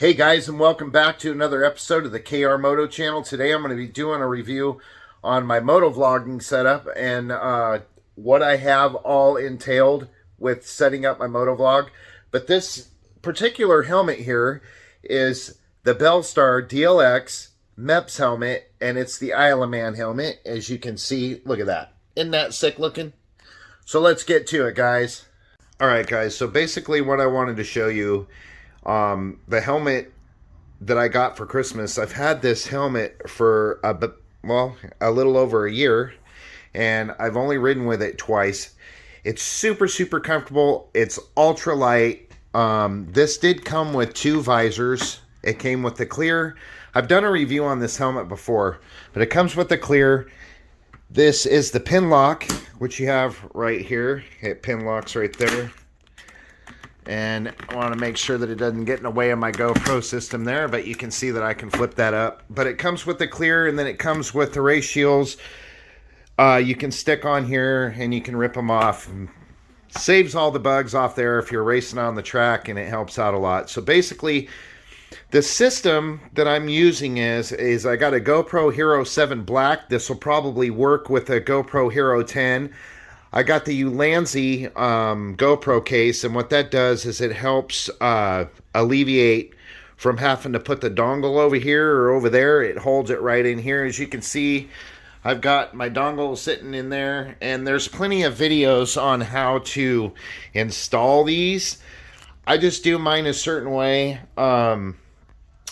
Hey guys, and welcome back to another episode of the KR Moto channel. Today I'm going to be doing a review on my motovlogging setup and what I have all entailed with setting up my motovlog. But this particular helmet here is the Bellstar DLX MEPS helmet, and it's the Isle of Man helmet. As you can see, look at that. Isn't that sick looking? So let's get to it, guys. Alright guys, so basically what I wanted to show you, the helmet that I got for Christmas. I've had this helmet for a little over a year, and I've only ridden with it twice. It's super comfortable. It's ultra light. This did come with two visors. It came with the clear. I've done a review on this helmet before, but it comes with the clear. This is the pin lock, which you have right here. It pin locks right there. And I want to make sure that it doesn't get in the way of my GoPro system there, but you can see that I can flip that up. But it comes with the clear, and then it comes with the race shields. You can stick on here, and you can rip them off. Saves all the bugs off there if you're racing on the track, and it helps out a lot. So basically, the system that I'm using is I got a GoPro Hero 7 Black. This will probably work with a GoPro Hero 10. I got the Ulanzi GoPro case, and what that does is it helps alleviate from having to put the dongle over here or over there. It holds it right in here. As you can see, I've got my dongle sitting in there, and there's plenty of videos on how to install these. I just do mine a certain way. I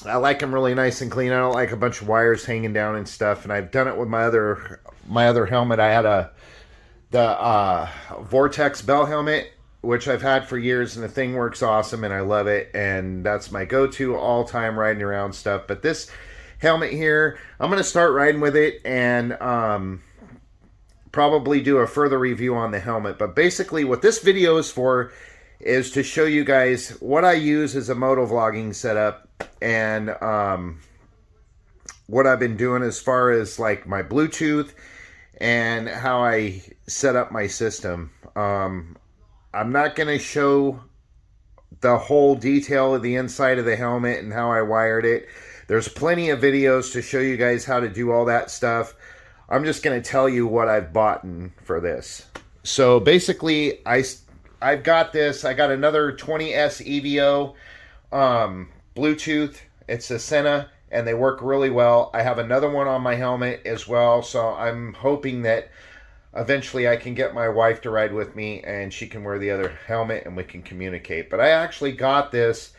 like them really nice and clean. I don't like a bunch of wires hanging down and stuff, and I've done it with my other helmet. I had the Vortex Bell helmet, which I've had for years, and the thing works awesome, and I love it, and that's my go-to all-time riding around stuff. But this helmet here, I'm going to start riding with it and probably do a further review on the helmet. But basically what this video is for is to show you guys what I use as a motovlogging setup, and what I've been doing as far as like my Bluetooth and how I set up my system. I'm not going to show the whole detail of the inside of the helmet and how I wired it. There's plenty of videos to show you guys how to do all that stuff. I'm just going to tell you what I've bought for this. So basically, I've got this. I got another 20S EVO Bluetooth. It's a Sena, and they work really well. I have another one on my helmet as well, so I'm hoping that eventually I can get my wife to ride with me, and she can wear the other helmet, and we can communicate. But I actually got this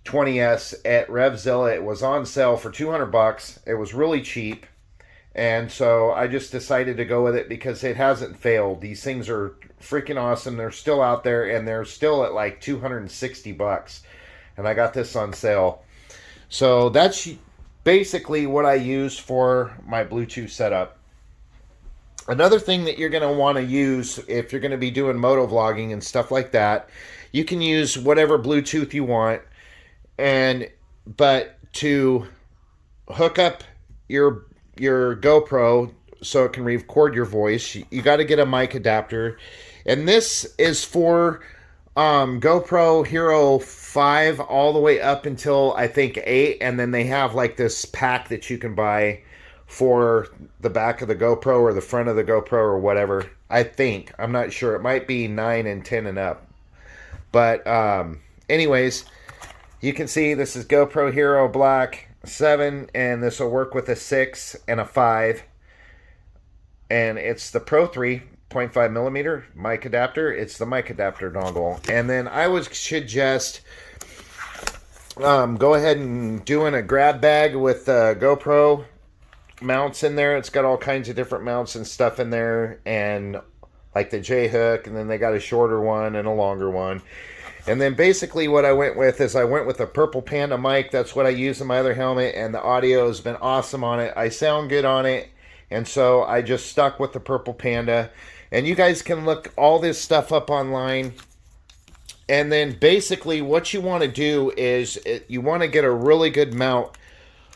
20S at RevZilla. It was on sale for 200 bucks. It was really cheap, and so I just decided to go with it because it hasn't failed. These things are freaking awesome. They're still out there, and they're still at like 260 bucks, and I got this on sale. So that's basically what I use for my Bluetooth setup. Another thing that you're going to want to use if you're going to be doing motovlogging and stuff like that, you can use whatever Bluetooth you want, but to hook up your GoPro so it can record your voice, you got to get a mic adapter. And this is for GoPro Hero 5 all the way up until I think 8, and then they have like this pack that you can buy for the back of the GoPro or the front of the GoPro or whatever. I think, I'm not sure, it might be 9 and 10 and up. But anyways, you can see this is GoPro Hero Black 7, and this will work with a 6 and a 5, and it's the Pro 3 0.5 millimeter mic adapter. It's the mic adapter dongle. And then I would suggest go ahead and doing a grab bag with GoPro mounts in there. It's got all kinds of different mounts and stuff in there, and like the J hook, and then they got a shorter one and a longer one. And then basically what I went with is I went with a purple Panda mic. That's what I use in my other helmet, and the audio has been awesome on it. I sound good on it, and so I just stuck with the purple Panda. And you guys can look all this stuff up online. And then basically what you want to do is you want to get a really good mount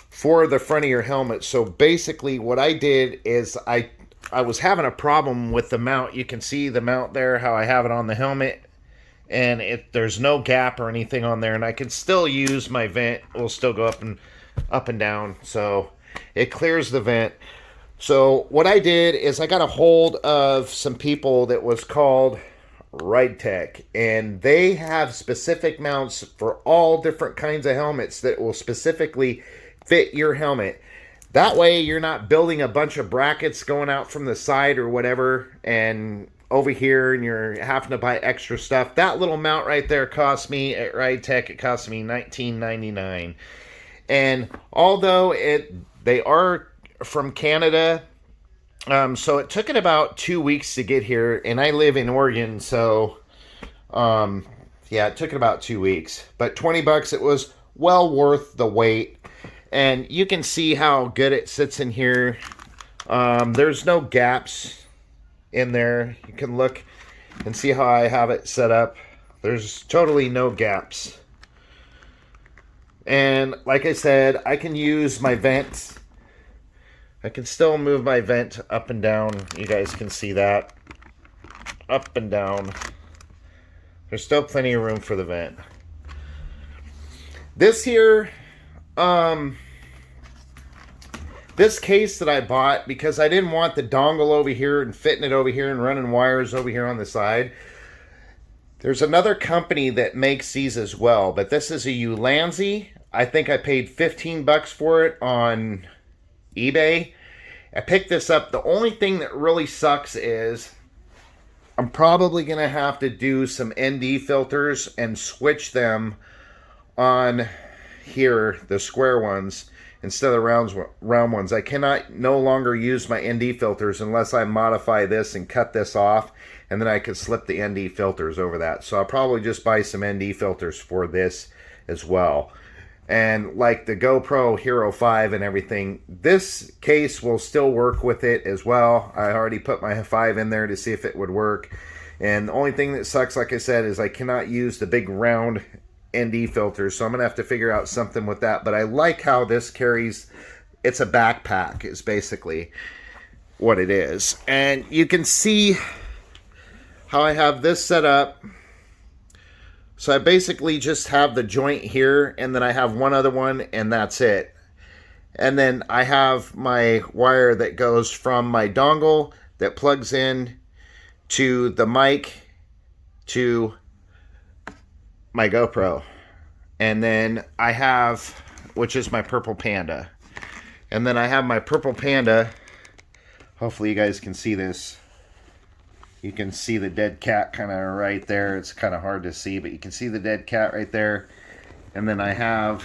for the front of your helmet. So basically what I did is I was having a problem with the mount. You can see the mount there, how I have it on the helmet. and there's no gap or anything on there, and I can still use my vent. It will still go up and down, so it clears the vent. So what I did is I got a hold of some people that was called Ride Tech, and they have specific mounts for all different kinds of helmets that will specifically fit your helmet. That way you're not building a bunch of brackets going out from the side or whatever and over here, and you're having to buy extra stuff. That little mount right there cost me at Ride Tech, it cost me $19.99. And although they are from Canada, so it took it about 2 weeks to get here, and I live in Oregon, so yeah, it took it about 2 weeks. But $20, it was well worth the wait. And you can see how good it sits in here. There's no gaps in there. You can look and see how I have it set up. There's totally no gaps. And like I said, I can use my vent. I can still move my vent up and down. You guys can see that. Up and down. There's still plenty of room for the vent. This here, this case that I bought, because I didn't want the dongle over here and fitting it over here and running wires over here on the side. There's another company that makes these as well, but this is a ulanzi. I think I paid 15 bucks for it on eBay. I picked this up. The only thing that really sucks is I'm probably going to have to do some ND filters and switch them on here, the square ones, instead of the round ones. I cannot no longer use my ND filters unless I modify this and cut this off, and then I could slip the ND filters over that. So I'll probably just buy some ND filters for this as well. And like the GoPro Hero 5 and everything, this case will still work with it as well. I already put my 5 in there to see if it would work. And the only thing that sucks, like I said, is I cannot use the big round ND filters. So I'm going to have to figure out something with that. But I like how this carries. It's a backpack is basically what it is. And you can see how I have this set up. So I basically just have the joint here, and then I have one other one, and that's it. And then I have my wire that goes from my dongle that plugs in to the mic to my GoPro. And then I have, which is my purple panda. And then I have my purple panda. Hopefully you guys can see this. You can see the dead cat kind of right there. It's kind of hard to see, but you can see the dead cat right there. And then I have,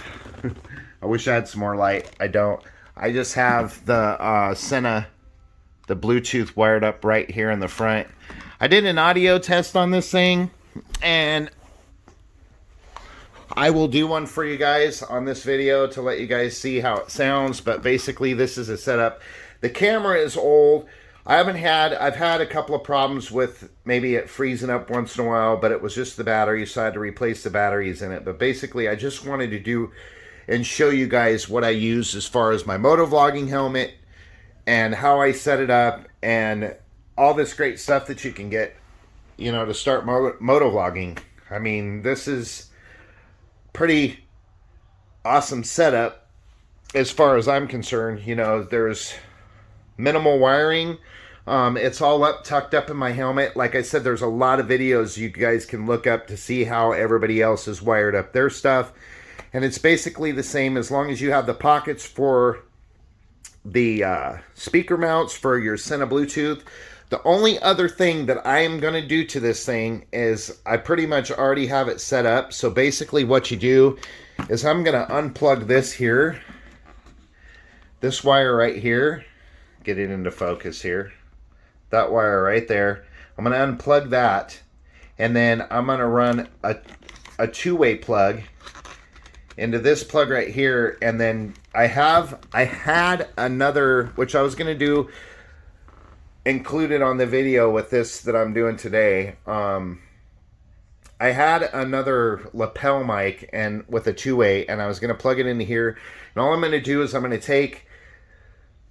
I wish I had some more light. I don't. I just have the Sena, the Bluetooth wired up right here in the front. I did an audio test on this thing, and I will do one for you guys on this video to let you guys see how it sounds. But basically, this is a setup. The camera is old. I've had a couple of problems with maybe it freezing up once in a while, but it was just the battery, so I had to replace the batteries in it. But basically, I just wanted to do and show you guys what I use as far as my motovlogging helmet and how I set it up and all this great stuff that you can get, you know, to start motovlogging. I mean, this is pretty awesome setup as far as I'm concerned. You know, there's minimal wiring. It's all tucked up in my helmet. Like I said, there's a lot of videos you guys can look up to see how everybody else has wired up their stuff. And it's basically the same as long as you have the pockets for the speaker mounts for your Sena Bluetooth. The only other thing that I am going to do to this thing is I pretty much already have it set up. So basically what you do is I'm going to unplug this here. This wire right here. Get it into focus here. That wire right there. I'm going to unplug that, and then I'm going to run a two-way plug into this plug right here. And then I had another, which I was going to do included on the video with this that I'm doing today. I had another lapel mic and with a two-way, and I was going to plug it into here. And all I'm going to do is I'm going to take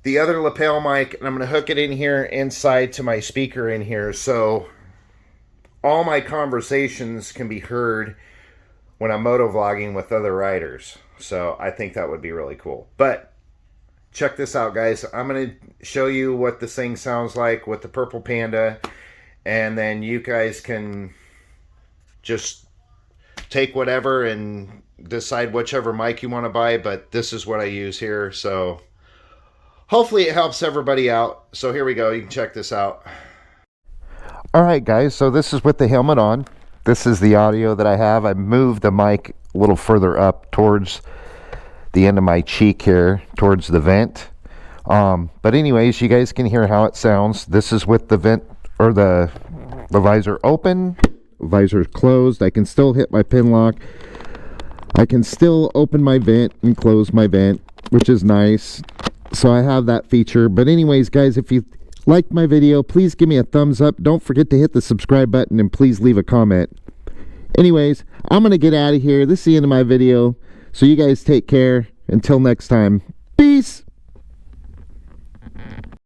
the other lapel mic and I'm going to hook it in here inside to my speaker in here. So all my conversations can be heard when I'm motovlogging with other riders. So I think that would be really cool. But check this out, guys. I'm going to show you what this thing sounds like with the purple Panda, and then you guys can just take whatever and decide whichever mic you want to buy, but this is what I use here. So hopefully it helps everybody out. So here we go. You can check this out. All right, guys. So this is with the helmet on. This is the audio that I have. I moved the mic a little further up towards the end of my cheek here, towards the vent. But anyways, you guys can hear how it sounds. This is with the vent, or the visor open, visor closed. I can still hit my pin lock. I can still open my vent and close my vent, which is nice. So I have that feature. But anyways, guys, if you liked my video, please give me a thumbs up. Don't forget to hit the subscribe button and please leave a comment. Anyways, I'm going to get out of here. This is the end of my video. So you guys take care. Until next time. Peace.